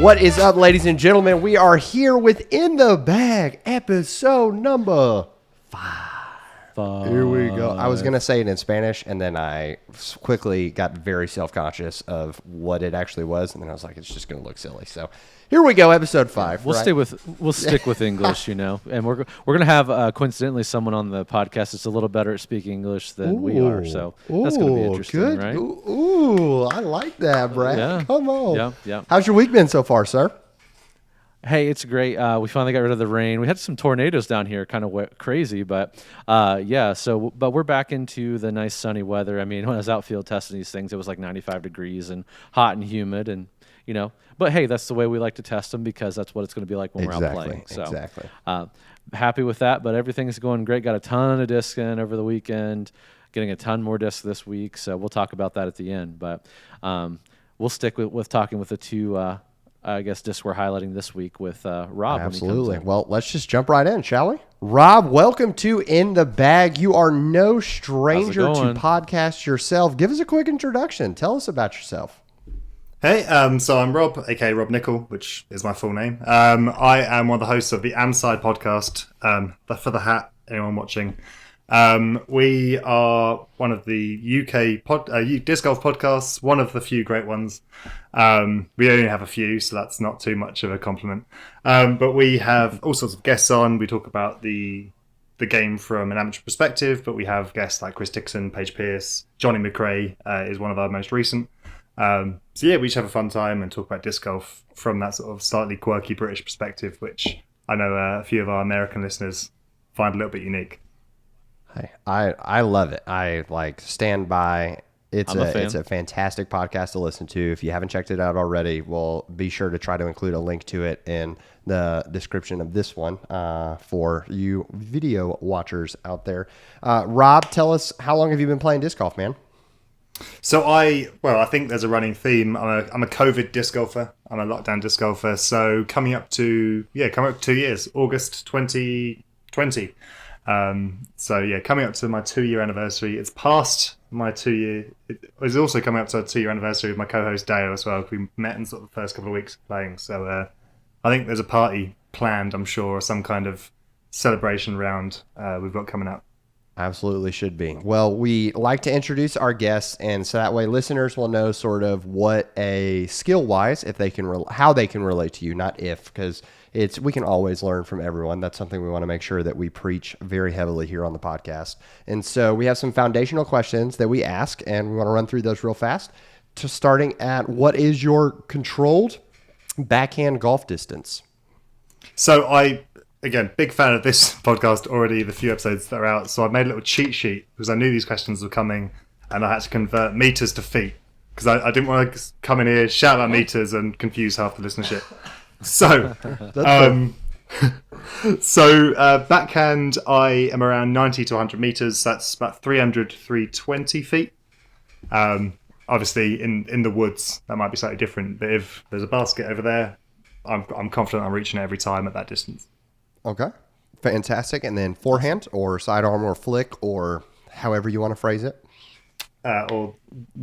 What is up, ladies and gentlemen? We are here with In the Bag, episode number 5. Here we go. I was going to say it in Spanish, and then I quickly got very self-conscious of what it actually was, and then I was like, it's just going to look silly. So here we go, episode 5. We'll stick with English, you know, and we're gonna have coincidentally someone on the podcast that's a little better at speaking English than we are, so that's gonna be interesting, good. right? Ooh, I like that, Brad. Yeah. Come on. Yeah. How's your week been so far, sir? Hey, it's great. We finally got rid of the rain. We had some tornadoes down here, kind of crazy, but but we're back into the nice sunny weather. I mean, when I was outfield testing these things, it was like 95 degrees and hot and humid, and you know. But hey, that's the way we like to test them because that's what it's going to be like when we're out playing. So, exactly. Happy with that, but everything's going great. Got a ton of discs in over the weekend, getting a ton more discs this week. So we'll talk about that at the end. But we'll stick with talking with the two, I guess, discs we're highlighting this week with Rob. Absolutely. Well, let's just jump right in, shall we? Rob, welcome to In the Bag. You are no stranger to podcast yourself. Give us a quick introduction. Tell us about yourself. Hey, so I'm Rob, aka Rob Nickel, which is my full name. I am one of the hosts of the Amside podcast, for the hat, anyone watching. We are one of the UK disc golf podcasts, one of the few great ones. We only have a few, so that's not too much of a compliment. But we have all sorts of guests on. We talk about the game from an amateur perspective, but we have guests like Chris Dixon, Paige Pierce, Johnny McRae is one of our most recent. So yeah, we just have a fun time and talk about disc golf from that sort of slightly quirky British perspective, which I know a few of our American listeners find a little bit unique. Hey, I love it. I stand by. It's a fantastic podcast to listen to. If you haven't checked it out already, we'll be sure to try to include a link to it in the description of this one for you video watchers out there. Rob, tell us, how long have you been playing disc golf, man? So I think there's a running theme. I'm a COVID disc golfer. I'm a lockdown disc golfer. So coming up to 2 years, August 2020. Coming up to my 2-year anniversary. It's past my 2 year. It was also coming up to a 2-year anniversary with my co-host Dale as well. We met in sort of the first couple of weeks of playing. So I think there's a party planned, I'm sure, or some kind of celebration round we've got coming up. Absolutely should be. Well, we like to introduce our guests, and so that way listeners will know sort of what a skill-wise, if they can, how they can relate to you, not if, because we can always learn from everyone. That's something we want to make sure that we preach very heavily here on the podcast. And so we have some foundational questions that we ask, and we want to run through those real fast. Starting at, what is your controlled backhand golf distance? So again, big fan of this podcast already, the few episodes that are out. So I made a little cheat sheet because I knew these questions were coming and I had to convert meters to feet because I didn't want to come in here, shout about meters and confuse half the listenership. So, backhand, I am around 90 to 100 meters. That's about 300, 320 feet. Obviously, in the woods, that might be slightly different. But if there's a basket over there, I'm confident I'm reaching it every time at that distance. Okay, fantastic. And then forehand or sidearm or flick or however you want to phrase it. Or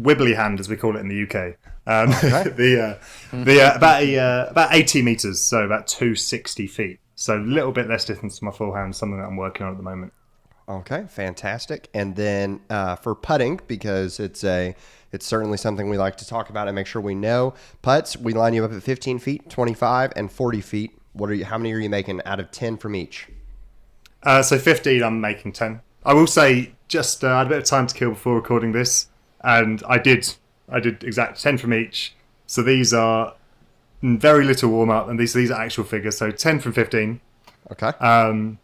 wibbly hand, as we call it in the UK. Okay. About 80 meters, so about 260 feet. So a little bit less distance to my forehand, something that I'm working on at the moment. Okay, fantastic. And then for putting, because it's certainly something we like to talk about and make sure we know. Putts, we line you up at 15 feet, 25, and 40 feet. How many are you making out of 10 from each? So 15, I'm making 10. I will say, just I had a bit of time to kill before recording this, and I did exact 10 from each. So these are very little warm up, and these are actual figures. So 10 from 15. Okay. I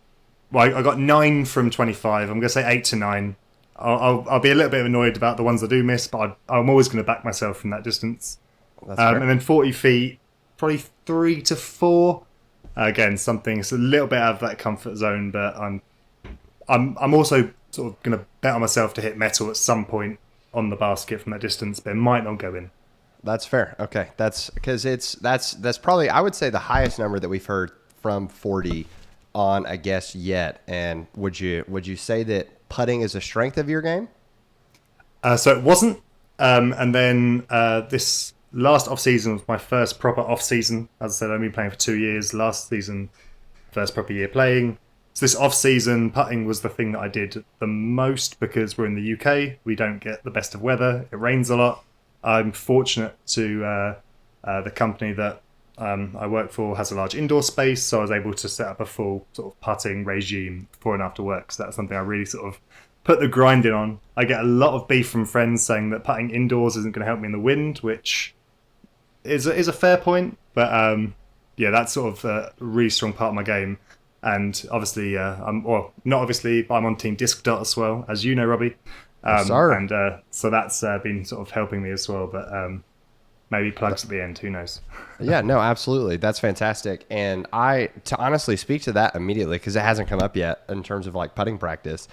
got 9 from 25. I'm going to say 8 to 9. I'll be a little bit annoyed about the ones I do miss, but I'm always going to back myself from that distance. That's fair. And then 40 feet, probably 3 to 4. Again, something it's a little bit out of that comfort zone, but I'm also sort of going to bet on myself to hit metal at some point on the basket from that distance, but it might not go in. That's fair. Okay, that's because that's probably, I would say, the highest number that we've heard from 40 on a guest yet. And would you say that putting is a strength of your game? So it wasn't, and then this last off season was my first proper off season. As I said, I've been playing for 2 years. Last season, first proper year playing. So this off season, putting was the thing that I did the most because we're in the UK. We don't get the best of weather. It rains a lot. I'm fortunate to the company that I work for has a large indoor space, so I was able to set up a full sort of putting regime before and after work. So that's something I really sort of put the grind in on. I get a lot of beef from friends saying that putting indoors isn't going to help me in the wind, which is a fair point. But yeah, that's sort of a really strong part of my game. And obviously, I'm on Team Disc Dot as well, as you know, Robbie. And so that's been sort of helping me as well. But maybe plugs at the end, who knows? Yeah, no, absolutely. That's fantastic. And to honestly speak to that immediately, because it hasn't come up yet in terms of like putting practice,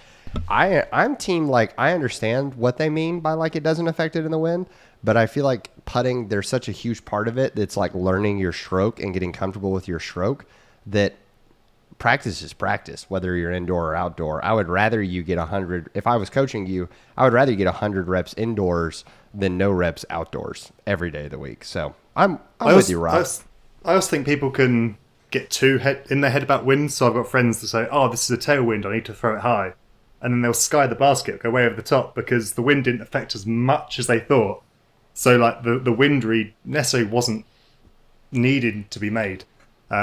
I'm team, like, I understand what they mean by like it doesn't affect it in the wind, but I feel like putting, there's such a huge part of it that's like learning your stroke and getting comfortable with your stroke, that practice is practice, whether you're indoor or outdoor. I would rather you get 100. If I was coaching you, I would rather you get 100 reps indoors than no reps outdoors every day of the week. So I'm with you, Rob. I also think people can get too in their head about wind. So I've got friends that say, "Oh, this is a tailwind. I need to throw it high," and then they'll sky the basket, go way over the top because the wind didn't affect as much as they thought. So like the wind read necessarily wasn't needed to be made.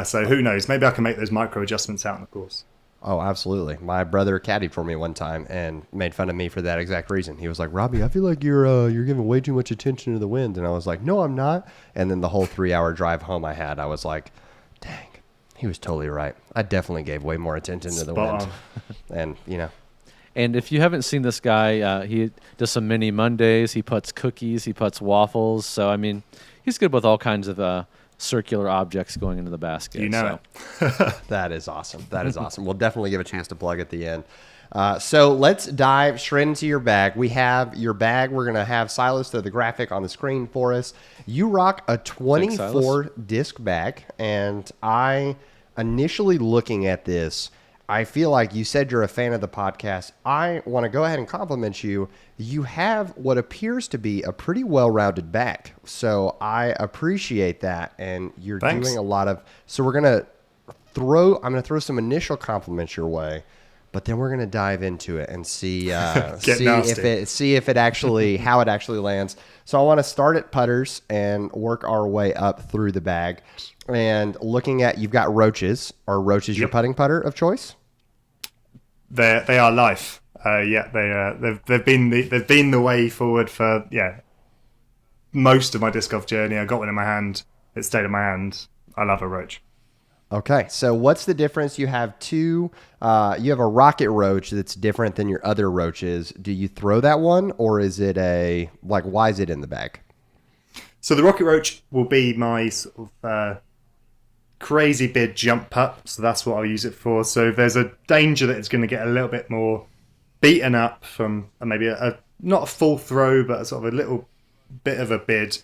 So who knows? Maybe I can make those micro adjustments out in the course. Oh, absolutely. My brother caddied for me one time and made fun of me for that exact reason. He was like, "Robbie, I feel like you're giving way too much attention to the wind." And I was like, "No, I'm not." And then the whole 3-hour drive home I was like, dang, he was totally right. I definitely gave way more attention to the wind. And, you know. And if you haven't seen this guy, he does some mini Mondays. He puts cookies. He puts waffles. So, I mean, he's good with all kinds of circular objects going into the basket. You know it. That is awesome. That is awesome. We'll definitely give a chance to plug at the end. So let's dive straight into your bag. We have your bag. We're going to have Silas throw the graphic on the screen for us. You rock a 24 disc bag, and I initially looking at this, I feel like you said you're a fan of the podcast. I want to go ahead and compliment you. You have what appears to be a pretty well-rounded back. So I appreciate that. And you're doing a lot of, so I'm going to throw some initial compliments your way, but then we're going to dive into it and see if it actually, how it actually lands. So I want to start at putters and work our way up through the bag. And looking at, you've got Roaches. Are Roaches your putting putter of choice? They are life. They've been the way forward for most of my disc golf journey. I got one in my hand. It stayed in my hand. I love a Roach. Okay, so what's the difference? You have you have a Rocket Roach that's different than your other Roaches. Do you throw that one, or is it why is it in the bag? So the Rocket Roach will be my sort of crazy big jump putt, so that's what I'll use it for. So if there's a danger that it's going to get a little bit more beaten up from maybe not a full throw, but a sort of a little bit of a bid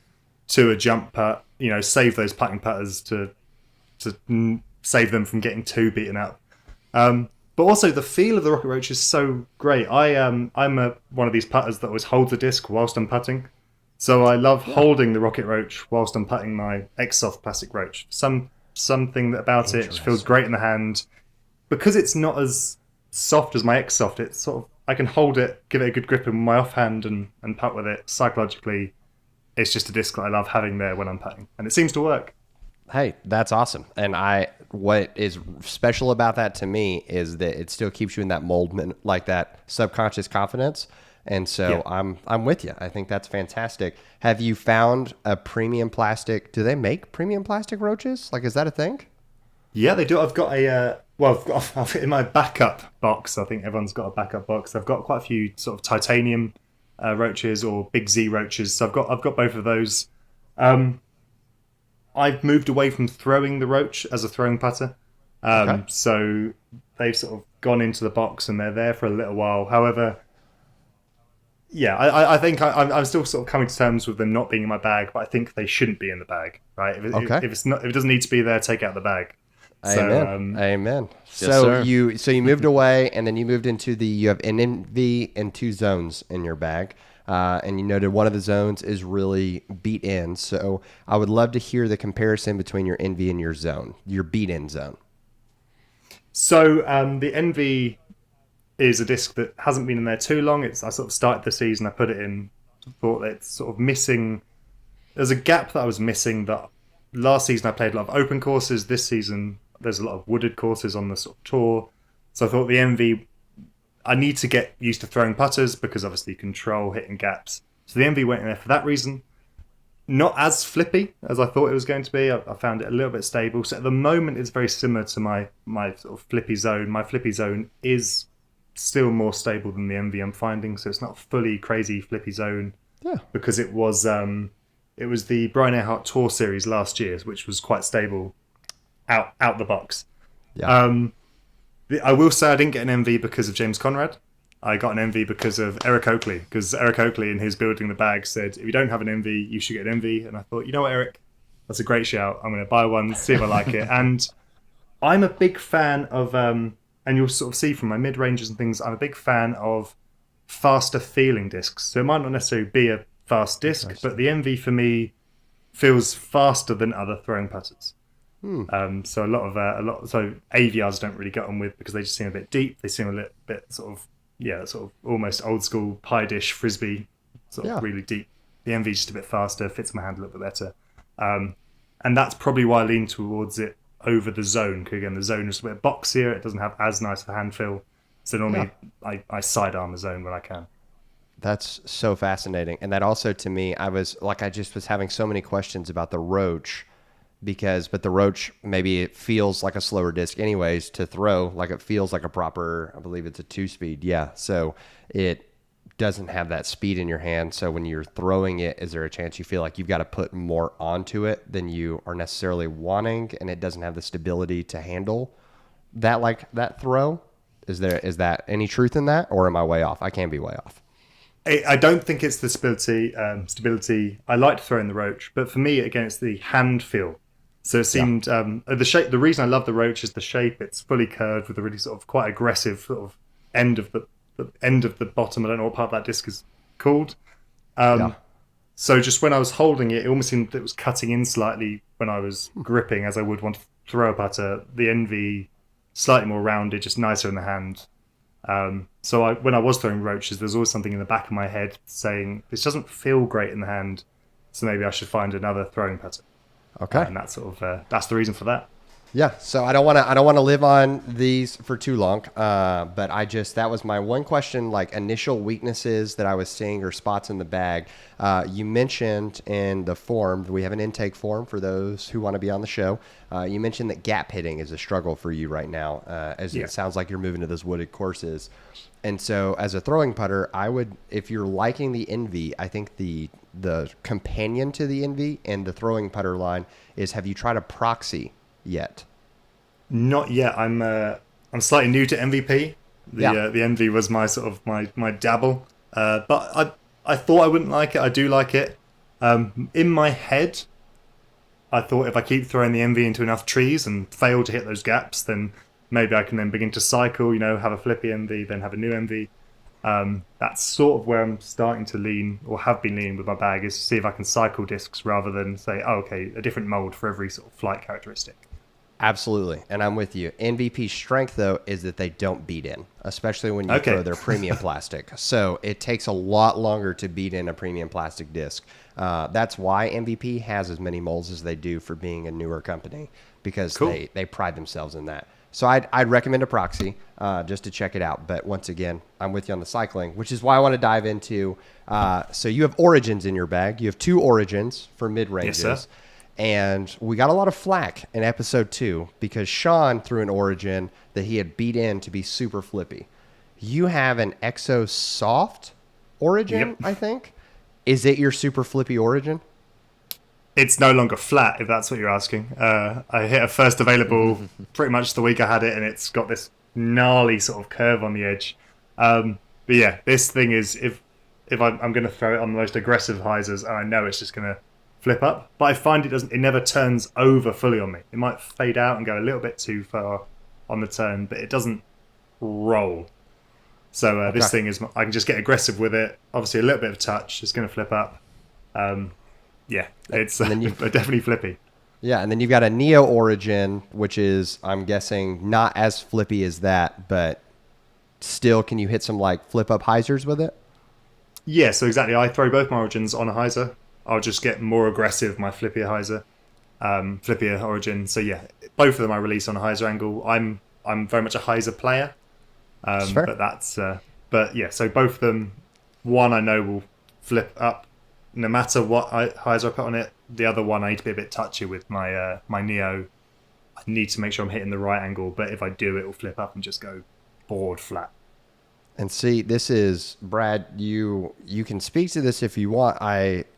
to a jump putt, save those putting putters to save them from getting too beaten up. But also the feel of the Rocket Roach is so great. I'm one of these putters that always holds the disc whilst I'm putting. So I love holding the Rocket Roach whilst I'm putting my X-Soft plastic Roach. Something about it feels great in the hand. Because it's not as soft as my X-Soft, it's sort of, I can hold it, give it a good grip in my offhand and putt with it. Psychologically, it's just a disc that I love having there when I'm putting. And it seems to work. Hey, that's awesome. And what is special about that to me is that it still keeps you in that mold, like that subconscious confidence. And so I'm with you. I think that's fantastic. Have you found a premium plastic? Do they make premium plastic Roaches? Like, is that a thing? Yeah, they do. I've got I've in my backup box. I think everyone's got a backup box. I've got quite a few sort of titanium Roaches or Big Z Roaches. So I've got both of those. I've moved away from throwing the Roach as a throwing putter. So they've sort of gone into the box and they're there for a little while. However, I think I'm still sort of coming to terms with them not being in my bag, but I think they shouldn't be in the bag, right? If it doesn't need to be there, take out the bag. Amen. Amen. Yes, So you moved away, and then you moved into you have an NV and 2 zones in your bag. And you noted one of the zones is really beat in. So I would love to hear the comparison between your Envy and your zone, your beat in zone. So the Envy is a disc that hasn't been in there too long. I sort of started the season, I put it in, thought that it's sort of missing. There's a gap that I was missing. That last season I played a lot of open courses. This season there's a lot of wooded courses on the sort of tour. So I thought the Envy, I need to get used to throwing putters because obviously you control hitting gaps. So the Envy went in there for that reason. Not as flippy as I thought it was going to be. I found it a little bit stable. So at the moment, it's very similar to my sort of flippy zone. My flippy zone is still more stable than the Envy I'm finding. So it's not fully crazy flippy zone. Yeah. Because it was the Brian Earhart Tour Series last year, which was quite stable out the box. Yeah. I will say I didn't get an Envy because of James Conrad. I got an Envy because of Eric Oakley, because Eric Oakley in his Building the Bag said, if you don't have an Envy, you should get an Envy. And I thought, you know what, Eric? That's a great shout. I'm going to buy one, see if I like it. And I'm a big fan of, and you'll sort of see from my mid-ranges and things, I'm a big fan of faster feeling discs. So it might not necessarily be a fast disc, but the Envy for me feels faster than other throwing putters. So so AVRs don't really get on with because they just seem a bit deep. They seem a little bit sort of almost old school pie dish frisbee, really deep. The Envy's just a bit faster, fits my hand a little bit better, and that's probably why I lean towards it over the zone. Because again, the zone is a bit boxier. It doesn't have as nice of a hand feel. So normally I sidearm the zone when I can. That's so fascinating. And that also to me, I just was having so many questions about the Roach. But the Roach, maybe it feels like a slower disc anyways to throw, like it feels like a proper, I believe it's a 2-speed. Yeah. So it doesn't have that speed in your hand. So when you're throwing it, is there a chance you feel like you've got to put more onto it than you are necessarily wanting, and it doesn't have the stability to handle that throw? Is that any truth in that, or am I way off? I can be way off. I don't think it's the stability. I like throwing the Roach, but for me, again, it's the hand feel. So it seemed the shape. The reason I love the Roach is the shape. It's fully curved with a really sort of quite aggressive sort of end of the end of the bottom. I don't know what part of that disc is called. So just when I was holding it, it almost seemed that it was cutting in slightly when I was gripping, as I would want to throw a putter. The Envy slightly more rounded, just nicer in the hand. So when I was throwing Roaches, there's always something in the back of my head saying this doesn't feel great in the hand, so maybe I should find another throwing putter. Okay, and that's sort of that's the reason for that. Yeah, so I don't want to live on these for too long, but that was my one question, like initial weaknesses that I was seeing or spots in the bag. You mentioned in the form, we have an intake form for those who want to be on the show. You mentioned that gap hitting is a struggle for you right now, it sounds like you're moving to those wooded courses. And so as a throwing putter, if you're liking the Envy, I think the companion to the Envy and the throwing putter line is, have you tried a proxy yet? Not yet. I'm slightly new to MVP. The Envy was my sort of my dabble, but I thought I wouldn't like it. I do like it. In my head, I thought if I keep throwing the Envy into enough trees and fail to hit those gaps, then maybe I can then begin to cycle. Have a flippy Envy, then have a new Envy. That's sort of where I'm starting to lean, or have been leaning with my bag, is to see if I can cycle discs rather than say, a different mold for every sort of flight characteristic. Absolutely, and I'm with you. NVP's strength, though, is that they don't beat in, especially when you throw their premium plastic. So it takes a lot longer to beat in a premium plastic disc. That's why MVP has as many molds as they do for being a newer company, because they pride themselves in that. So I'd recommend a proxy just to check it out. But once again, I'm with you on the cycling, which is why I want to dive into. So you have Origins in your bag. You have 2 Origins for mid-ranges. Yes, sir. And we got a lot of flack in episode 2 because Sean threw an Origin that he had beat in to be super flippy. You have an Exo Soft Origin, I think. Is it your super flippy Origin? It's no longer flat, if that's what you're asking. I hit a first available pretty much the week I had it, and it's got this gnarly sort of curve on the edge. But yeah, this thing is, if I'm going to throw it on the most aggressive hyzers, and I know it's just going to flip up, but I find it never turns over fully on me. It might fade out and go a little bit too far on the turn, but it doesn't roll. So this thing is, I can just get aggressive with it. Obviously, a little bit of touch. It's going to flip up. Yeah, it's definitely flippy. Yeah, and then you've got a Neo Origin, which is, I'm guessing, not as flippy as that, but still, can you hit some like flip up hyzers with it? Yeah, so exactly. I throw both my Origins on a hyzer. I'll just get more aggressive, my flippier hyzer, flippier Origin. So yeah, both of them I release on a hyzer angle. I'm very much a hyzer player, but yeah. So both of them, one I know will flip up no matter what hyzer I put on it. The other one I need to be a bit touchy with my my Neo. I need to make sure I'm hitting the right angle, but if I do, it will flip up and just go board flat. And see, this is Brad. You can speak to this if you want.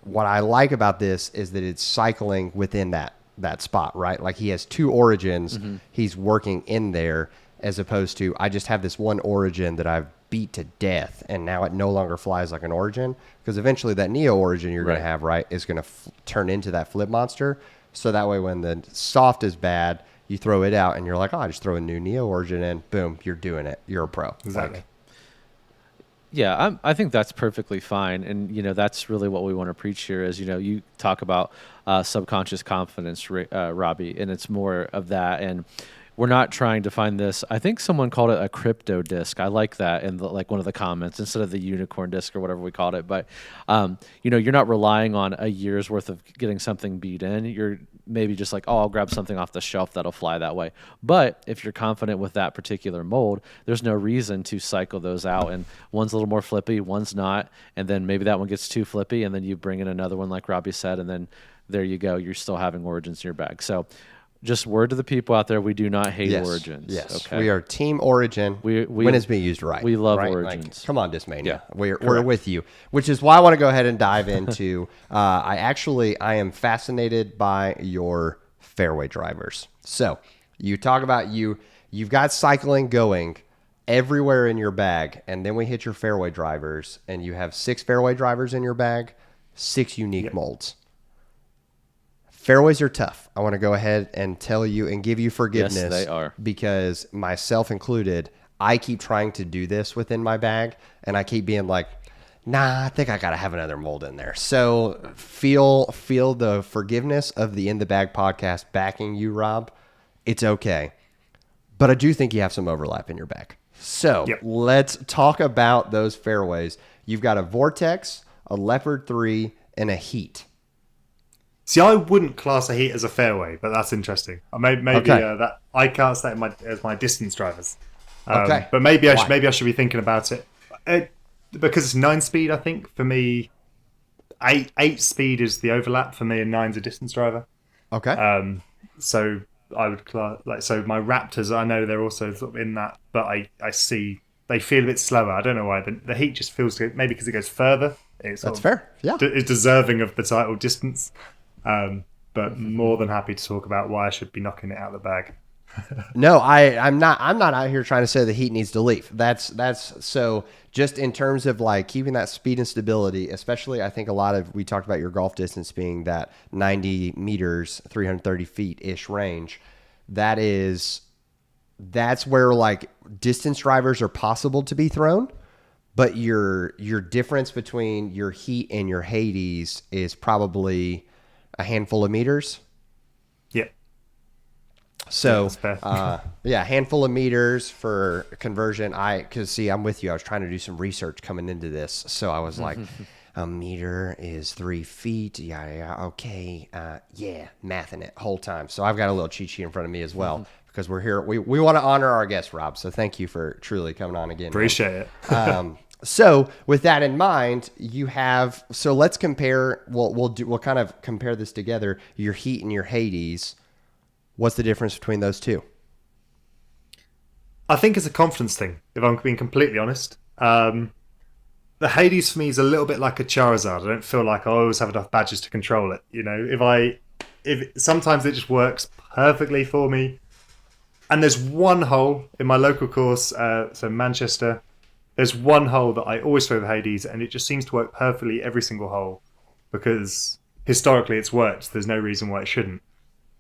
What I like about this is that it's cycling within that spot, right? Like he has two Origins. Mm-hmm. He's working in there, as opposed to I just have this one Origin that I've beat to death, and now it no longer flies like an Origin, because eventually that Neo Origin you're going to have, right, is going to turn into that flip monster. So that way, when the soft is bad, you throw it out, and you're like, oh, I just throw a new Neo Origin in. Boom, you're doing it. You're a pro. Exactly. Yeah, I think that's perfectly fine, and that's really what we want to preach here. Is you talk about subconscious confidence, Robbie, and it's more of that. And we're not trying to find this. I think someone called it a crypto disc. I like that in like one of the comments instead of the unicorn disc or whatever we called it. But you're not relying on a year's worth of getting something beat in. You're maybe just like, oh, I'll grab something off the shelf that'll fly that way. But if you're confident with that particular mold, there's no reason to cycle those out. And one's a little more flippy, one's not. And then maybe that one gets too flippy, and then you bring in another one like Robbie said, and then there you go. You're still having Origins in your bag. So just word to the people out there, we do not hate Origins. Yes, okay? We are Team Origin when it's being used right. We love right? Origins. Like, come on, Discmania. Yeah, we're with you, which is why I want to go ahead and dive into, I am fascinated by your Fairway Drivers. So you talk about you've got cycling going everywhere in your bag, and then we hit your Fairway Drivers, and you have 6 Fairway Drivers in your bag, 6 unique molds. Fairways are tough. I want to go ahead and tell you and give you forgiveness. Yes, they are. Because myself included, I keep trying to do this within my bag, and I keep being like, nah, I think I got to have another mold in there. So feel the forgiveness of the In the Bag podcast backing you, Rob. It's okay. But I do think you have some overlap in your bag. So let's talk about those fairways. You've got a Vortex, a Leopard 3, and a Heat. See, I wouldn't class a Heat as a fairway, but that's interesting. Maybe that I class that as my distance drivers. But maybe I should be thinking about it. Because it's 9-speed, I think for me, 8 speed is the overlap for me, and 9's a distance driver. Okay. So I would class so my Raptors. I know they're also sort of in that, but I see they feel a bit slower. I don't know why. The Heat just feels good, maybe because it goes further. That's fair. Yeah, it's deserving of the title distance. But more than happy to talk about why I should be knocking it out of the bag. No, I'm not out here trying to say the Heat needs to leave. That's so just in terms of like keeping that speed and stability, especially I think we talked about your golf distance being that 90 meters, 330 feet ish range. That's where like distance drivers are possible to be thrown, but your difference between your Heat and your Hades is probably a handful of meters. Yeah. So, a handful of meters for conversion. Because I'm with you. I was trying to do some research coming into this. So I was like, a meter is 3 feet. Yeah. Okay. Mathing it whole time. So I've got a little cheat sheet in front of me as well because we're here. We want to honor our guest, Rob. So thank you for truly coming on again. Appreciate it. So with that in mind, so let's compare. We'll kind of compare this together. Your Heat and your Hades. What's the difference between those two? I think it's a confidence thing, if I'm being completely honest. The Hades for me is a little bit like a Charizard. I don't feel like I always have enough badges to control it. If sometimes it just works perfectly for me. And there's one hole in my local course, so Manchester. There's one hole that I always throw the Hades, and it just seems to work perfectly every single hole because historically it's worked. There's no reason why it shouldn't.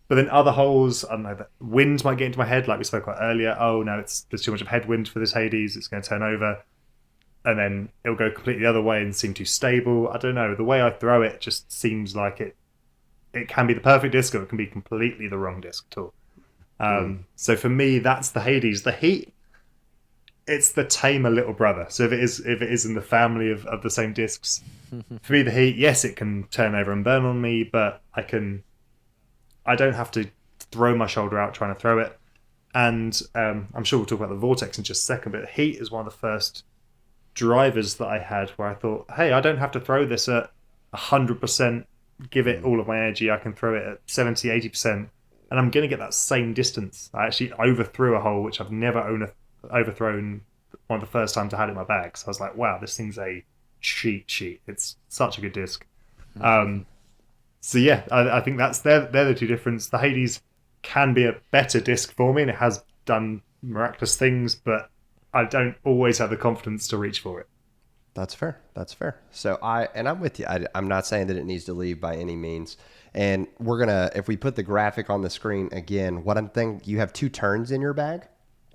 But then other holes, I don't know, the wind might get into my head, like we spoke about earlier. Oh no, there's too much of headwind for this Hades. It's going to turn over. and then it'll go completely the other way and seem too stable. I don't know. The way I throw it just seems like it can be the perfect disc, or it can be completely the wrong disc at all. So for me, that's the Hades. The Heat, it's the tamer little brother. So if it is in the family of the same discs, for me, the Heat, yes, it can turn over and burn on me, but I don't have to throw my shoulder out trying to throw it. And I'm sure we'll talk about the Vortex in just a second, but the Heat is one of the first drivers that I had where I thought, hey, I don't have to throw this at 100%, give it all of my energy. I can throw it at 70, 80%, and I'm going to get that same distance. I actually overthrew a hole, which I've never overthrown one of the first times I had it in my bag. So I was like, wow, this thing's a cheat sheet. It's such a good disc. So yeah, I think they're the two differences. The Hades can be a better disc for me, and it has done miraculous things, but I don't always have the confidence to reach for it. That's fair. So I'm with you. I'm not saying that it needs to leave by any means. And we're gonna, if we put the graphic on the screen again, what I'm thinking, you have 2 turns in your bag.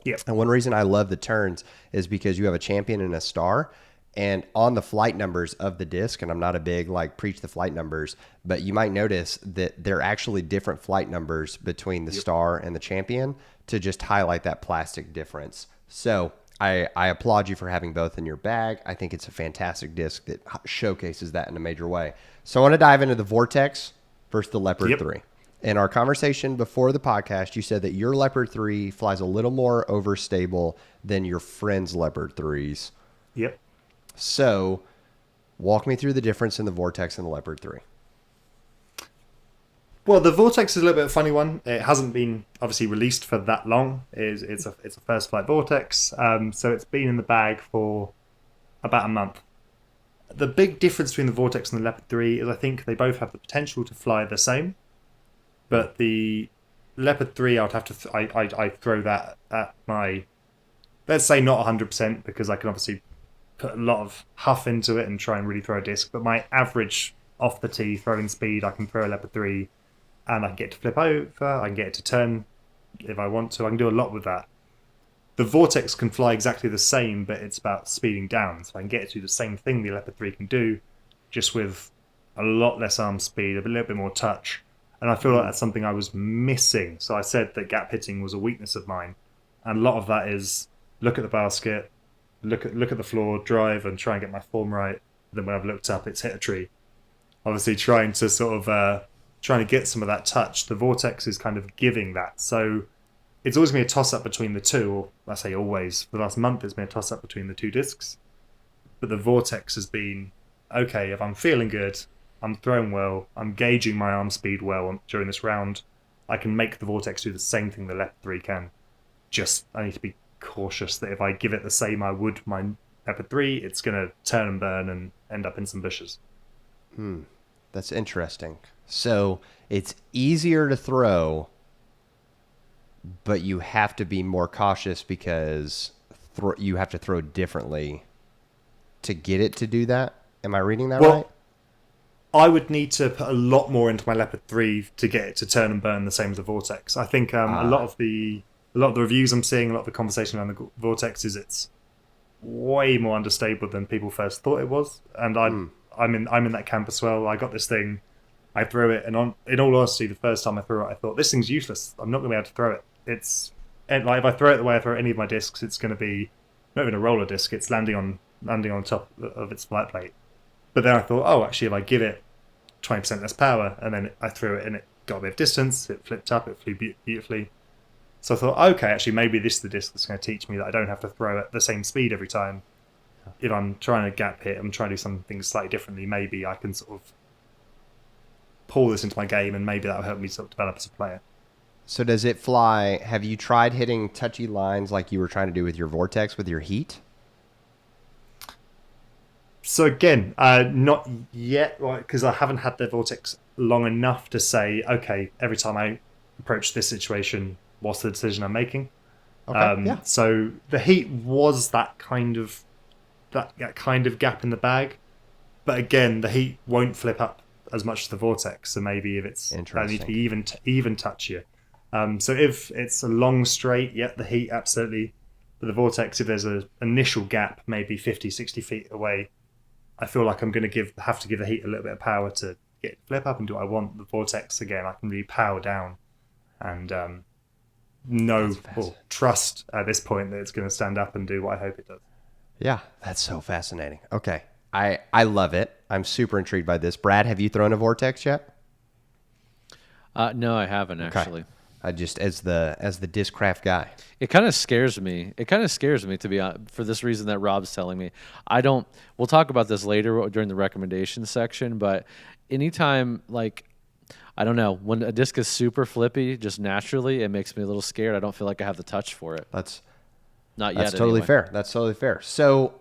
Yep. And one reason I love the turns is because you have a champion and a star. And on the flight numbers of the disc, and I'm not a big preach the flight numbers, but you might notice that they're actually different flight numbers between the star and the champion to just highlight that plastic difference. So I applaud you for having both in your bag. I think it's a fantastic disc that showcases that in a major way. So I want to dive into the Vortex versus the Leopard 3. In our conversation before the podcast, you said that your Leopard 3 flies a little more overstable than your friend's Leopard 3s. Yep. So, walk me through the difference in the Vortex and the Leopard 3. Well, the Vortex is a little bit of a funny one. It hasn't been obviously released for that long. It's a first flight Vortex, so it's been in the bag for about a month. The big difference between the Vortex and the Leopard 3 is I think they both have the potential to fly the same, but the Leopard 3 I'd have to I throw that at my, let's say not 100%, because I can obviously put a lot of huff into it and try and really throw a disc, but my average off the tee throwing speed, I can throw a Leopard 3 and I can get it to flip over, I can get it to turn if I want to. I can do a lot with that. The Vortex can fly exactly the same, but it's about speeding down, so I can get it to do the same thing the Leopard 3 can do, just with a lot less arm speed, a little bit more touch, and I feel like that's something I was missing. So I said that gap hitting was a weakness of mine, and a lot of that is look at the basket, look at the floor, drive, and try and get my form right. Then when I've looked up, it's hit a tree. Obviously, trying to get some of that touch. The Vortex is kind of giving that. So it's always going to be a toss-up between the two, or I say always. For the last month, it's been a toss-up between the two discs. But the Vortex has been, okay, if I'm feeling good, I'm throwing well, I'm gauging my arm speed well during this round, I can make the Vortex do the same thing the Leopard 3 can. Just, I need to be cautious that if I give it the same I would my Leopard 3, it's going to turn and burn and end up in some bushes. That's interesting. So it's easier to throw, but you have to be more cautious because you have to throw differently to get it to do that. Am I reading that right? I would need to put a lot more into my Leopard 3 to get it to turn and burn the same as the Vortex. I think a lot of the reviews I'm seeing, a lot of the conversation around the Vortex is it's way more understable than people first thought it was, and I'm in that camp as well. I got this thing, I threw it, and in all honesty, the first time I threw it, I thought this thing's useless. I'm not going to be able to throw it. It's if I throw it the way I throw any of my discs, it's going to be not even a roller disc. It's landing on top of its flight plate. But then I thought, oh, actually, if I give it 20% less power, and then I threw it and it got a bit of distance, it flipped up, it flew beautifully. So I thought, okay, actually, maybe this is the disc that's going to teach me that I don't have to throw at the same speed every time. If I'm trying to gap hit, I'm trying to do something slightly differently, maybe I can sort of pull this into my game, and maybe that will help me sort of develop as a player. So does it fly? Have you tried hitting touchy lines like you were trying to do with your Vortex with your Heat? So again, not yet, because I haven't had the Vortex long enough to say, okay, every time I approach this situation, what's the decision I'm making? Okay, yeah. So the Heat was that kind of gap in the bag, but again, the Heat won't flip up as much as the Vortex. So maybe if it's that needs to be even touchier. So if it's a long straight, the Heat absolutely But the Vortex, if there's an initial gap, maybe 50, 60 feet away, I feel like I'm going to have to give the heat a little bit of power to get flip up and do what I want. The Vortex, again, I can really power down and trust at this point that it's going to stand up and do what I hope it does. Yeah, that's so fascinating. Okay. I love it. I'm super intrigued by this. Brad, have you thrown a Vortex yet? No, I haven't actually. I just as the Discraft guy. It kind of scares me. It kind of scares me, to be honest, for this reason that Rob's telling me. We'll talk about this later during the recommendation section, but anytime, like, I don't know, when a disc is super flippy, just naturally, it makes me a little scared. I don't feel like I have the touch for it. That's not yet. That's totally anyway. fair. That's totally fair. So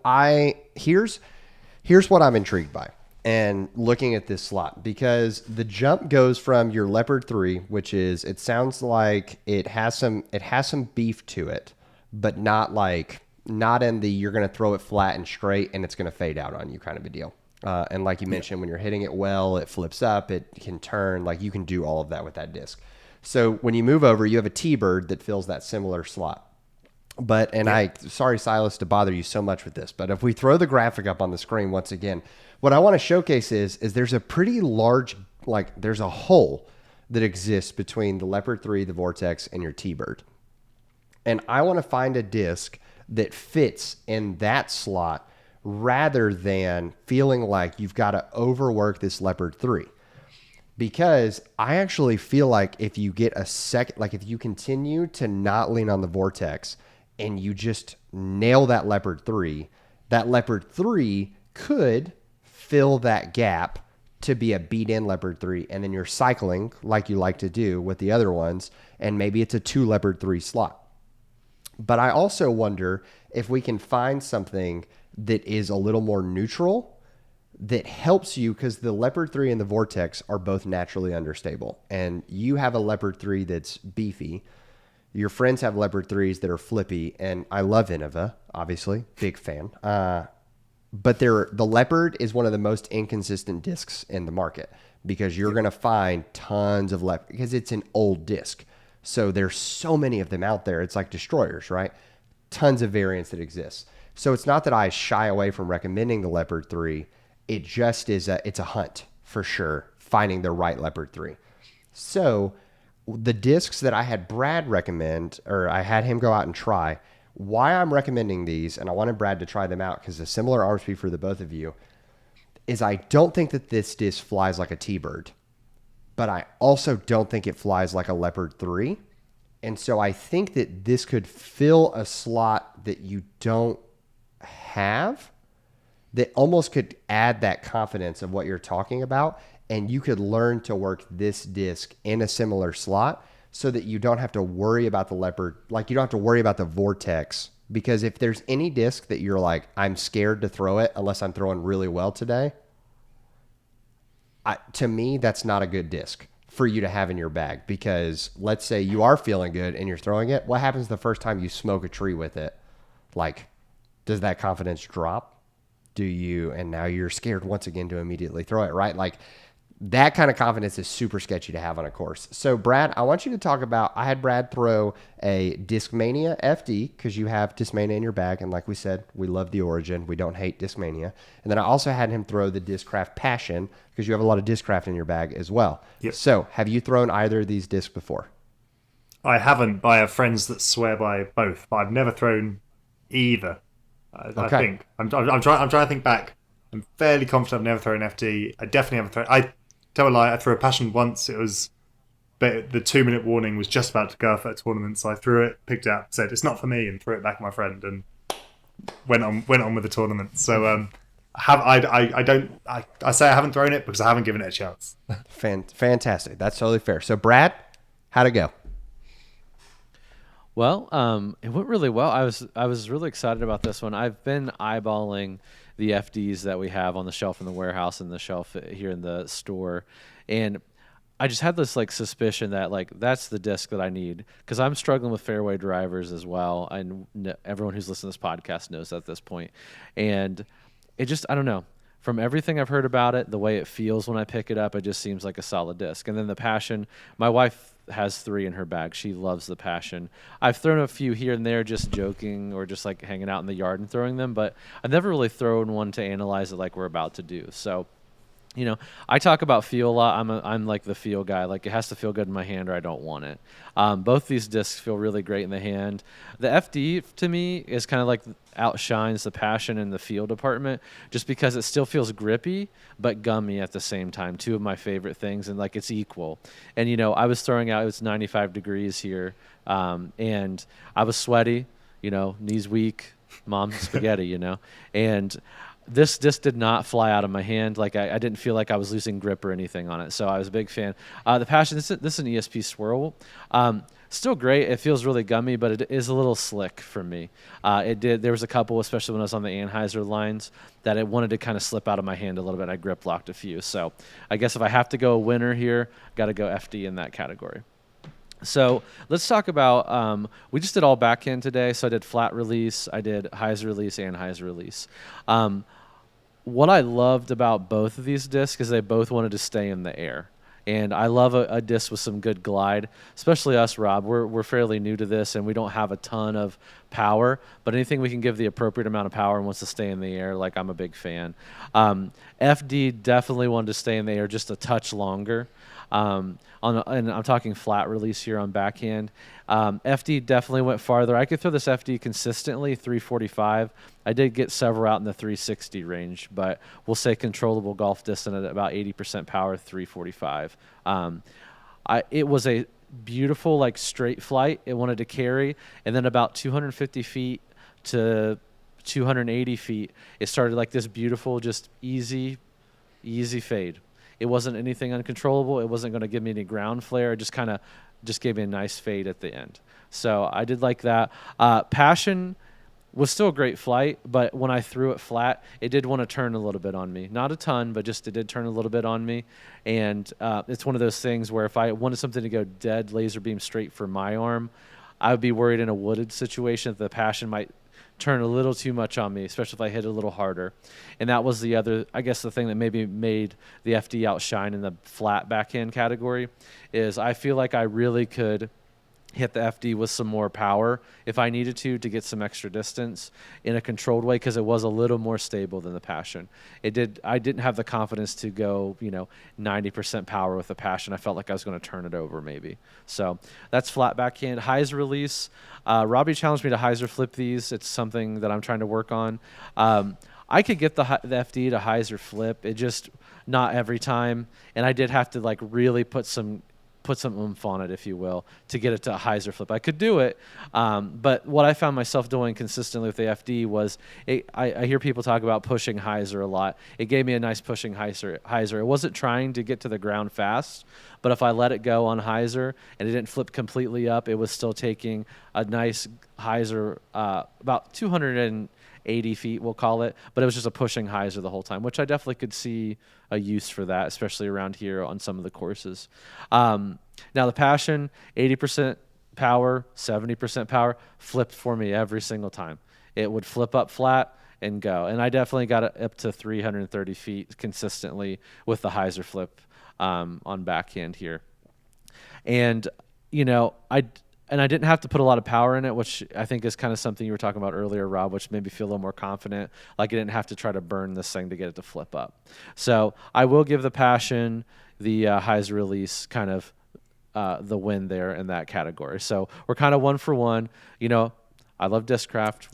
here's what I'm intrigued by. And looking at this slot, because the jump goes from your Leopard 3, which is, it sounds like it has some beef to it, but not in the you're going to throw it flat and straight and it's going to fade out on you kind of a deal. And like you mentioned, when you're hitting it well, it flips up, it can turn, like you can do all of that with that disc. So when you move over, you have a T-Bird that fills that similar slot. But, sorry, Silas, to bother you so much with this, but if we throw the graphic up on the screen once again, what I want to showcase is there's a pretty large, there's a hole that exists between the Leopard 3, the Vortex, and your T-Bird. And I want to find a disc that fits in that slot rather than feeling like you've got to overwork this Leopard 3. Because I actually feel like if you get a second, like if you continue to not lean on the Vortex and you just nail that Leopard 3 could fill that gap to be a beat-in Leopard 3, and then you're cycling like you like to do with the other ones, and maybe it's a 2 Leopard 3 slot. But I also wonder if we can find something that is a little more neutral that helps you, because the Leopard 3 and the Vortex are both naturally understable, and you have a Leopard 3 that's beefy. Your friends have Leopard 3s that are flippy, and I love Innova, obviously, big fan. But the Leopard is one of the most inconsistent discs in the market, because you're going to find tons of Leopard, because it's an old disc. So there's so many of them out there. It's like destroyers, right? Tons of variants that exist. So it's not that I shy away from recommending the Leopard 3. It just is it's a hunt for sure, finding the right Leopard 3. So the discs that I had Brad recommend, or I had him go out and try, why I'm recommending these, and I wanted Brad to try them out because a similar arm speed for the both of you, is I don't think that this disc flies like a T-Bird, but I also don't think it flies like a Leopard 3. And so I think that this could fill a slot that you don't have, that almost could add that confidence of what you're talking about, and you could learn to work this disc in a similar slot so that you don't have to worry about the Leopard, like you don't have to worry about the Vortex, because if there's any disc that you're like, I'm scared to throw it unless I'm throwing really well today, to me, that's not a good disc for you to have in your bag, because let's say you are feeling good and you're throwing it. What happens the first time you smoke a tree with it? Like, does that confidence drop? And now you're scared once again to immediately throw it, right? Like, that kind of confidence is super sketchy to have on a course. So, Brad, I want you to talk about, I had Brad throw a Discmania FD because you have Discmania in your bag. And like we said, we love the Origin. We don't hate Discmania. And then I also had him throw the Discraft Passion because you have a lot of Discraft in your bag as well. Yep. So, have you thrown either of these discs before? I haven't, but I have friends that swear by both, but I've never thrown either. I think. I'm trying to think back. I'm fairly confident I've never thrown an FD. I definitely haven't thrown. I tell a lie. I threw a Passion once. But the 2-minute warning was just about to go off at a tournament, so I threw it, picked it up, said it's not for me, and threw it back at my friend, and went on with the tournament. So I say I haven't thrown it because I haven't given it a chance. Fantastic. That's totally fair. So Brad, how'd it go? Well, it went really well. I was really excited about this one. I've been eyeballing the FDs that we have on the shelf in the warehouse and the shelf here in the store, and I just had this like suspicion that like that's the disc that I need, because I'm struggling with fairway drivers as well. And everyone who's listened to this podcast knows at this point, and it just, I don't know. from everything I've heard about it, the way it feels when I pick it up, it just seems like a solid disc. And then the Passion, my wife has 3 in her bag. She loves the Passion. I've thrown a few here and there just joking or just like hanging out in the yard and throwing them, but I've never really thrown one to analyze it like we're about to do. So, you know, I talk about feel a lot. I'm like the feel guy. Like, it has to feel good in my hand or I don't want it. Both these discs feel really great in the hand. The FD to me is kind of like outshines the Passion in the feel department, just because it still feels grippy but gummy at the same time. 2 of my favorite things, and like it's equal. And you know, I was throwing out, it was 95 degrees here, and I was sweaty. You know, knees weak, mom spaghetti. You know, and this disc did not fly out of my hand. Like I didn't feel like I was losing grip or anything on it. So I was a big fan. The Passion, this is an ESP swirl. Still great. It feels really gummy, but it is a little slick for me. There was a couple, especially when I was on the Anheuser lines, that it wanted to kind of slip out of my hand a little bit. I grip locked a few. So I guess if I have to go a winner here, got to go FD in that category. So let's talk about, we just did all backhand today. So I did flat release, I did hyzer release, and hyzer release. What I loved about both of these discs is they both wanted to stay in the air. And I love a disc with some good glide, especially us, Rob. We're fairly new to this, and we don't have a ton of power. But anything we can give the appropriate amount of power and wants to stay in the air, like, I'm a big fan. FD definitely wanted to stay in the air just a touch longer. And I'm talking flat release here on backhand. FD definitely went farther. I could throw this FD consistently, 345. I did get several out in the 360 range, but we'll say controllable golf distance at about 80% power, 345. It was a beautiful, like, straight flight. It wanted to carry, and then about 250 feet to 280 feet, it started like this beautiful, just easy fade. It wasn't anything uncontrollable. It wasn't going to give me any ground flare. It just kind of just gave me a nice fade at the end. So I did like that. Passion was still a great flight, but when I threw it flat, it did want to turn a little bit on me. Not a ton, but just it did turn a little bit on me. And it's one of those things where if I wanted something to go dead laser beam straight for my arm, I would be worried in a wooded situation that the Passion might turn a little too much on me, especially if I hit it a little harder. And that was the other, I guess, the thing that maybe made the FD outshine in the flat backhand category is I feel like I really could hit the FD with some more power if I needed to get some extra distance in a controlled way, because it was a little more stable than the Passion. I didn't have the confidence to go, 90% power with the Passion. I felt like I was going to turn it over maybe. So that's flat backhand. Hyzer release. Robbie challenged me to hyzer flip these. It's something that I'm trying to work on. I could get the FD to hyzer flip. It just not every time. And I did have to like really put some oomph on it, if you will, to get it to a hyzer flip. I could do it, but what I found myself doing consistently with the FD was, I hear people talk about pushing hyzer a lot. It gave me a nice pushing hyzer. It wasn't trying to get to the ground fast, but if I let it go on hyzer and it didn't flip completely up, it was still taking a nice hyzer, about 280 feet, we'll call it, but it was just a pushing hyzer the whole time, which I definitely could see a use for that, especially around here on some of the courses. Now the Passion, 80% power, 70% power, flipped for me every single time. It would flip up flat and go. And I definitely got it up to 330 feet consistently with the hyzer flip on backhand here. And, I didn't have to put a lot of power in it, which I think is kind of something you were talking about earlier, Rob, which made me feel a little more confident. Like I didn't have to try to burn this thing to get it to flip up. So I will give the Passion, the hyzer release, kind of the win there in that category. So we're kind of 1 for 1. I love Discraft.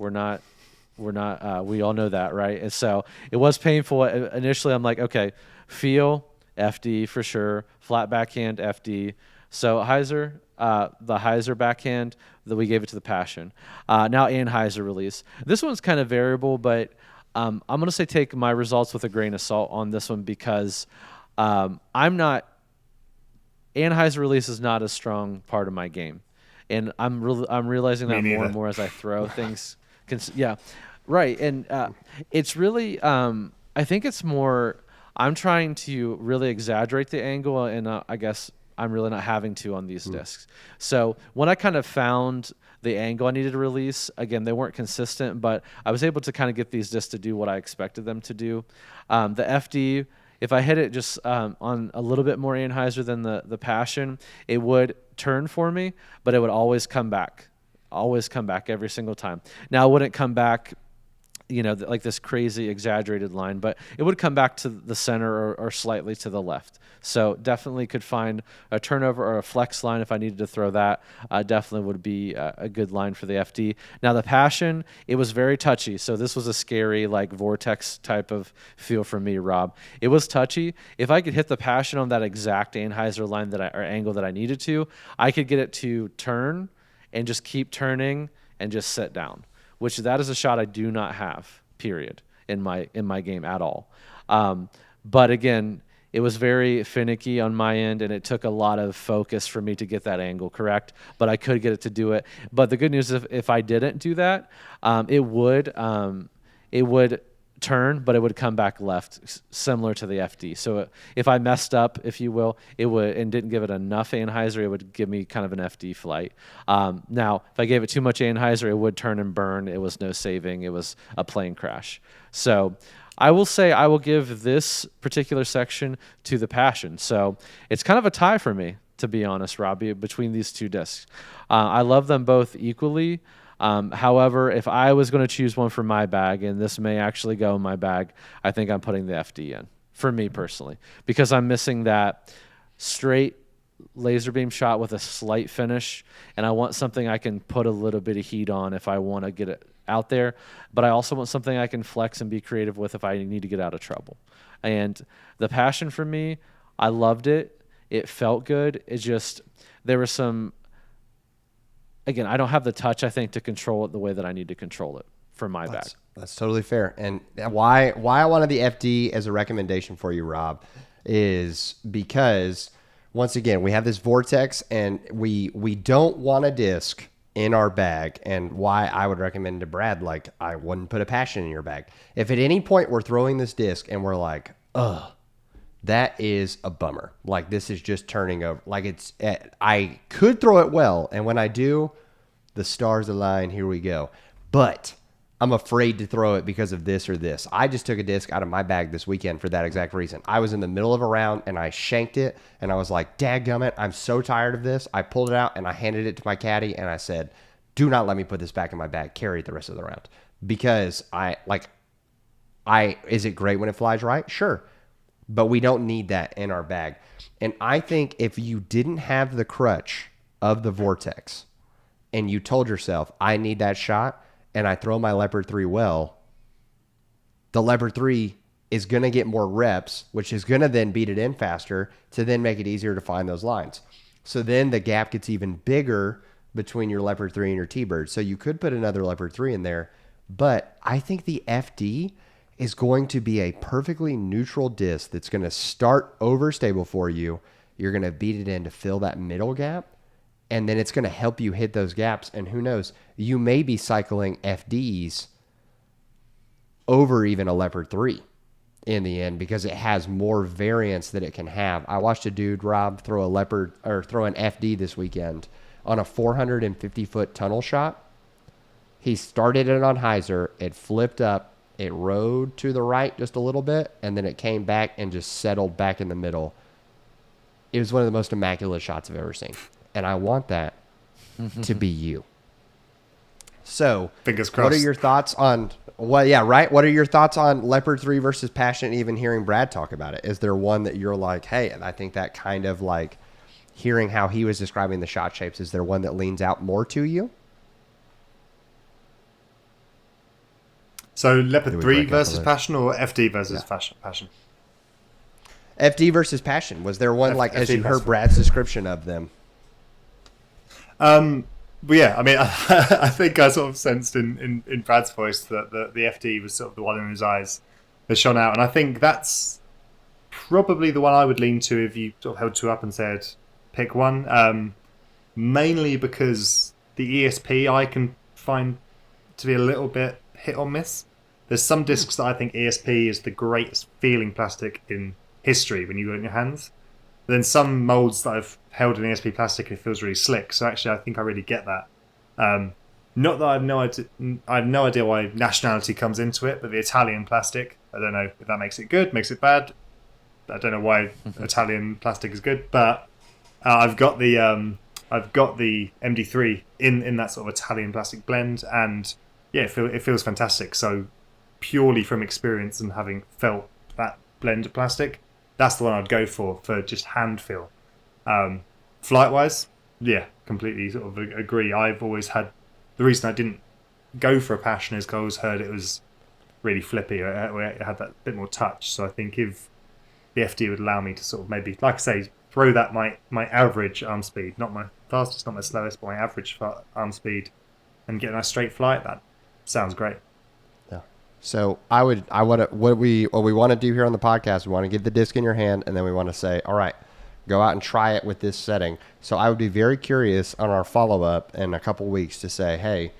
We all know that, right? And so it was painful. Initially, I'm like, okay, feel, FD for sure, flat backhand, FD. So hyzer, the hyzer backhand, that we gave it to the Passion. Now Anheuser release. This one's kind of variable, but I'm going to say take my results with a grain of salt on this one, because Anheuser release is not a strong part of my game, and I'm realizing that more and more as I throw things. Yeah, right. And it's really I think it's more I'm trying to really exaggerate the angle, and I guess I'm really not having to on these discs. So when I kind of found the angle I needed to release. Again, they weren't consistent, but I was able to kind of get these discs to do what I expected them to do. The FD, if I hit it just on a little bit more anhyzer than the Passion, it would turn for me, but it would always come back. Always come back every single time. Now, it wouldn't come back, like this crazy exaggerated line, but it would come back to the center or slightly to the left. So definitely could find a turnover or a flex line if I needed to throw that. Definitely would be a good line for the FD. Now the Passion, it was very touchy. So this was a scary like vortex type of feel for me, Rob. It was touchy. If I could hit the Passion on that exact anhyzer line or angle that I needed to, I could get it to turn and just keep turning and just sit down, which that is a shot I do not have, period, in my game at all. But again, it was very finicky on my end, and it took a lot of focus for me to get that angle correct, but I could get it to do it. But the good news is if I didn't do that, it would turn, but it would come back left, similar to the FD. So if I messed up, if you will, it would, and didn't give it enough anhyzer, it would give me kind of an FD flight. Now, if I gave it too much anhyzer, it would turn and burn. It was no saving. It was a plane crash. So I will say I will give this particular section to the Passion. So it's kind of a tie for me, to be honest, Robbie, between these two discs. I love them both equally. However, if I was going to choose one for my bag, and this may actually go in my bag, I think I'm putting the FD in, for me personally, because I'm missing that straight laser beam shot with a slight finish, and I want something I can put a little bit of heat on if I want to get it out there, but I also want something I can flex and be creative with if I need to get out of trouble. And the Passion for me, I loved it. It felt good. It just, there were some, again, I don't have the touch, I think, to control it the way that I need to control it for my bag. That's totally fair. And why I wanted the FD as a recommendation for you, Rob, is because, once again, we have this vortex, and we don't want a disc in our bag. And why I would recommend to Brad, like, I wouldn't put a Passion in your bag. If at any point we're throwing this disc and we're like, ugh, that is a bummer. Like, this is just turning over. Like, I could throw it well, and when I do, the stars align. Here we go. But I'm afraid to throw it because of this or this. I just took a disc out of my bag this weekend for that exact reason. I was in the middle of a round, and I shanked it, and I was like, dadgummit, I'm so tired of this. I pulled it out, and I handed it to my caddy, and I said, do not let me put this back in my bag. Carry it the rest of the round. Because is it great when it flies right? Sure. But we don't need that in our bag. And I think if you didn't have the crutch of the vortex and you told yourself, I need that shot, and I throw my Leopard 3 well, the Leopard 3 is going to get more reps, which is going to then beat it in faster to then make it easier to find those lines. So then the gap gets even bigger between your Leopard 3 and your T-Bird. So you could put another Leopard 3 in there, but I think the FD is going to be a perfectly neutral disc that's going to start overstable for you. You're going to beat it in to fill that middle gap, and then it's going to help you hit those gaps. And who knows, you may be cycling FDs over even a Leopard 3 in the end because it has more variance that it can have. I watched a dude, Rob, throw an FD this weekend on a 450-foot tunnel shot. He started it on hyzer, it flipped up, it rode to the right just a little bit, and then it came back and just settled back in the middle. It was one of the most immaculate shots I've ever seen. And I want that to be you. So, fingers crossed. What are your thoughts on, what are your thoughts on Leopard 3 versus Passion, even hearing Brad talk about it? Is there one that you're like, hey, I think that kind of like, hearing how he was describing the shot shapes, is there one that leans out more to you? So Leopard 3 versus Passion or FD versus Passion? FD versus Passion. Was there one as you heard Brad's description of them? But yeah, I mean, I think I sort of sensed in Brad's voice that the FD was sort of the one in his eyes that shone out. And I think that's probably the one I would lean to if you sort of held two up and said, pick one. Mainly because the ESP I can find to be a little bit hit or miss. There's some discs that I think ESP is the greatest feeling plastic in history when you got it in your hands. But then some molds that I've held in ESP plastic, it feels really slick. So actually, I think I really get that Not that I have no idea why nationality comes into it, but the Italian plastic, I don't know if that makes it good, makes it bad. I don't know why Italian plastic is good, but I've got the MD3 in that sort of Italian plastic blend, and yeah, it feels fantastic. So purely from experience and having felt that blend of plastic, that's the one I'd go for just hand feel. Flight wise, yeah, completely sort of agree. I've always had, the reason I didn't go for a Passion is because I always heard it was really flippy. It had that bit more touch. So I think if the FD would allow me to sort of maybe, like I say, throw that my average arm speed, not my fastest, not my slowest, but my average arm speed, and get a nice straight flight, that sounds great. Yeah. So what we want to do here on the podcast, we want to get the disc in your hand, and then we want to say, all right, go out and try it with this setting. So I would be very curious on our follow-up in a couple weeks to say, hey,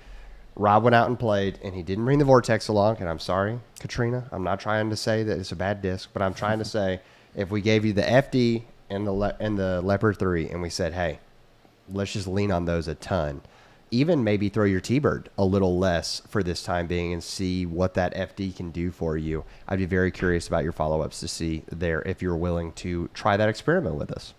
Rob went out and played, and he didn't bring the Vortex along, and I'm sorry, Katrina. I'm not trying to say that it's a bad disc, but I'm trying to say if we gave you the FD and the Leopard 3, and we said, hey, let's just lean on those a ton. Even maybe throw your T-Bird a little less for this time being and see what that FD can do for you. I'd be very curious about your follow-ups to see there if you're willing to try that experiment with us.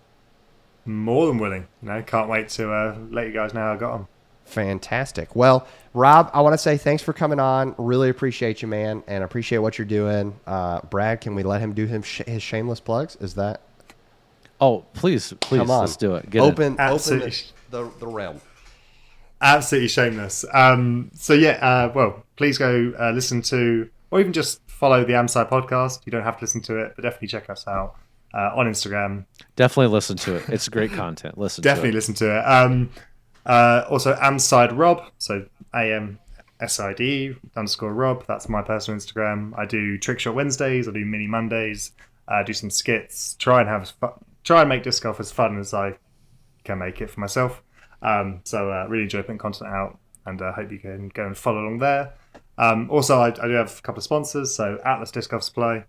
More than willing. Can't wait to let you guys know how I got them. Fantastic. Well, Rob, I want to say thanks for coming on. Really appreciate you, man, and appreciate what you're doing. Brad, can we let him do his shameless plugs? Is that? Oh, please, come on. Let's do it. Open the realm. Absolutely shameless. Well, please go listen to, or even just follow the Amside podcast. You don't have to listen to it, but definitely check us out on Instagram. Definitely listen to it. It's great content. Listen to it. Also, Amside Rob, so AMSID_Rob. That's my personal Instagram. I do Trick Shot Wednesdays. I do Mini Mondays. Do some skits. Try and make disc golf as fun as I can make it for myself. Really enjoy putting content out, and I hope you can go and follow along there. Also, I do have a couple of sponsors. So Atlas Disc Golf Supply,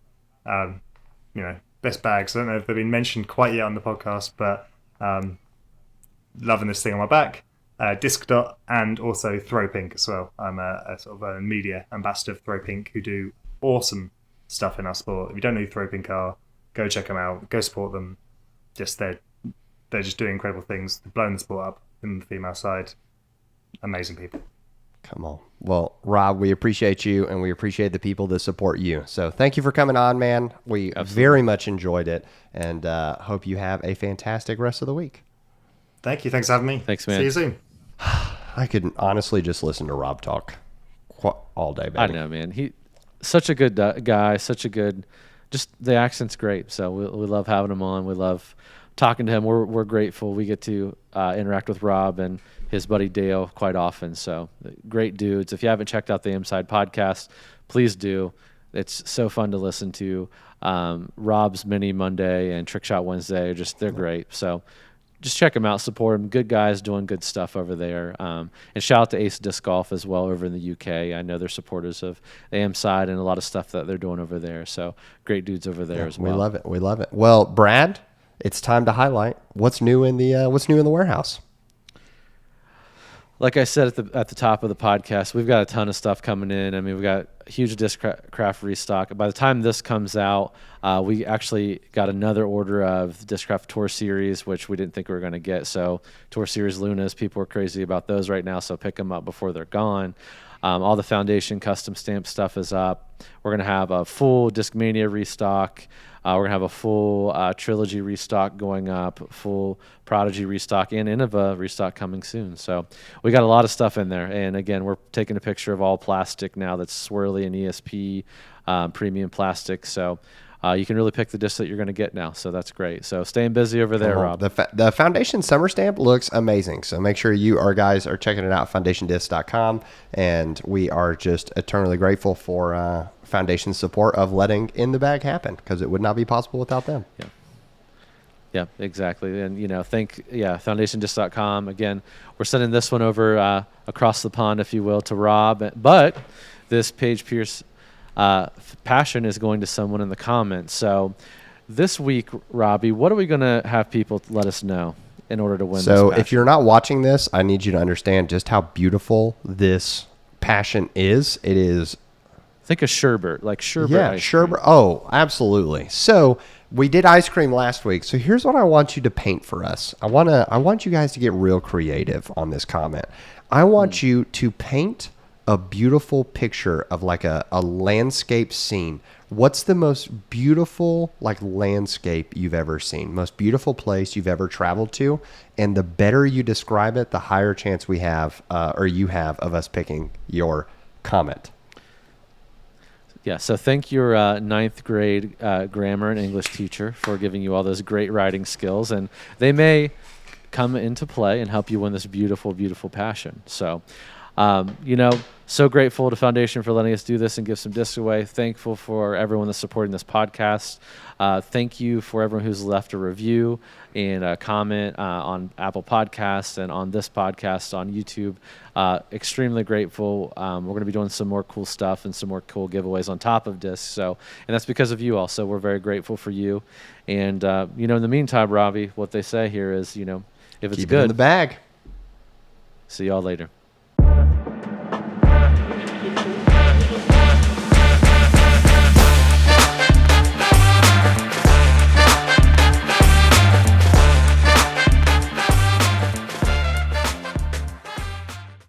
best bags. I don't know if they've been mentioned quite yet on the podcast, but loving this thing on my back. Disc Dot, and also Throw Pink as well. I'm a sort of a media ambassador of Throw Pink, who do awesome stuff in our sport. If you don't know who Throw Pink are, go check them out. Go support them. They're just doing incredible things. They're blowing the sport up in the female side. Amazing people. Come on. Well, Rob, we appreciate you, and we appreciate the people that support you. So thank you for coming on, man. We very much enjoyed it, and hope you have a fantastic rest of the week. Thank you. Thanks for having me. Thanks, man. See you soon. I could honestly just listen to Rob talk all day, baby. I know, man. He such a good guy, such a good, just the accent's great. So we love having him on. We love talking to him. We're grateful we get to interact with Rob and his buddy Dale quite often. So great dudes. If you haven't checked out the Amside podcast, please do. It's so fun to listen to. Rob's Mini Monday and Trick Shot Wednesday, they're great. So just check them out, support them. Good guys doing good stuff over there. And shout out to Ace Disc Golf as well over in the UK. I know they're supporters of the Amside and a lot of stuff that they're doing over there. So great dudes over there as well. We love it. Well, Brad, it's time to highlight what's new in the warehouse. Like I said at the top of the podcast, we've got a ton of stuff coming in. I mean, we've got a huge Discraft restock. By the time this comes out, we actually got another order of Discraft Tour Series, which we didn't think we were going to get. So Tour Series Lunas, people are crazy about those right now, so pick them up before they're gone. All the Foundation custom stamp stuff is up. We're going to have a full Discmania restock. We're going to have a full Trilogy restock going up, full Prodigy restock, and Innova restock coming soon. So we got a lot of stuff in there. And again, we're taking a picture of all plastic now that's swirly and ESP premium plastic. So you can really pick the disc that you're going to get now. So that's great. So staying busy over there, Rob. The Foundation Summer Stamp looks amazing. So make sure you guys are checking it out, foundationdisc.com. And we are just eternally grateful for Foundation's support of letting In the Bag happen, because it would not be possible without them. Yeah, exactly. And, foundationdisc.com. Again, we're sending this one over across the pond, if you will, to Rob. But this Paige Pierce passion is going to someone in the comments. So this week, Robbie, what are we going to have people let us know? in order to win. So this if you're not watching this, I need you to understand just how beautiful this passion is. It is. Think of sherbet, like sherbet. Yeah, ice sherbet. cream. Oh, absolutely. So we did ice cream last week. So here's what I want you to paint for us. I want you guys to get real creative on this comment. I want you to paint a beautiful picture of like a landscape scene. What's the most beautiful like landscape you've ever seen? Most beautiful place you've ever traveled to? And the better you describe it, the higher chance we have, or you have, of us picking your comment. Yeah, so thank your ninth grade grammar and English teacher for giving you all those great writing skills, and they may come into play and help you win this beautiful, beautiful passion. So, so grateful to Foundation for letting us do this and give some discs away. Thankful for everyone that's supporting this podcast. Thank you for everyone who's left a review and a comment on Apple Podcasts and on this podcast on YouTube. Extremely grateful. We're going to be doing some more cool stuff and some more cool giveaways on top of discs. So, and that's because of you all. So we're very grateful for you. And, in the meantime, Robbie, what they say here is, if it's Keep good, it in the bag. see y'all later.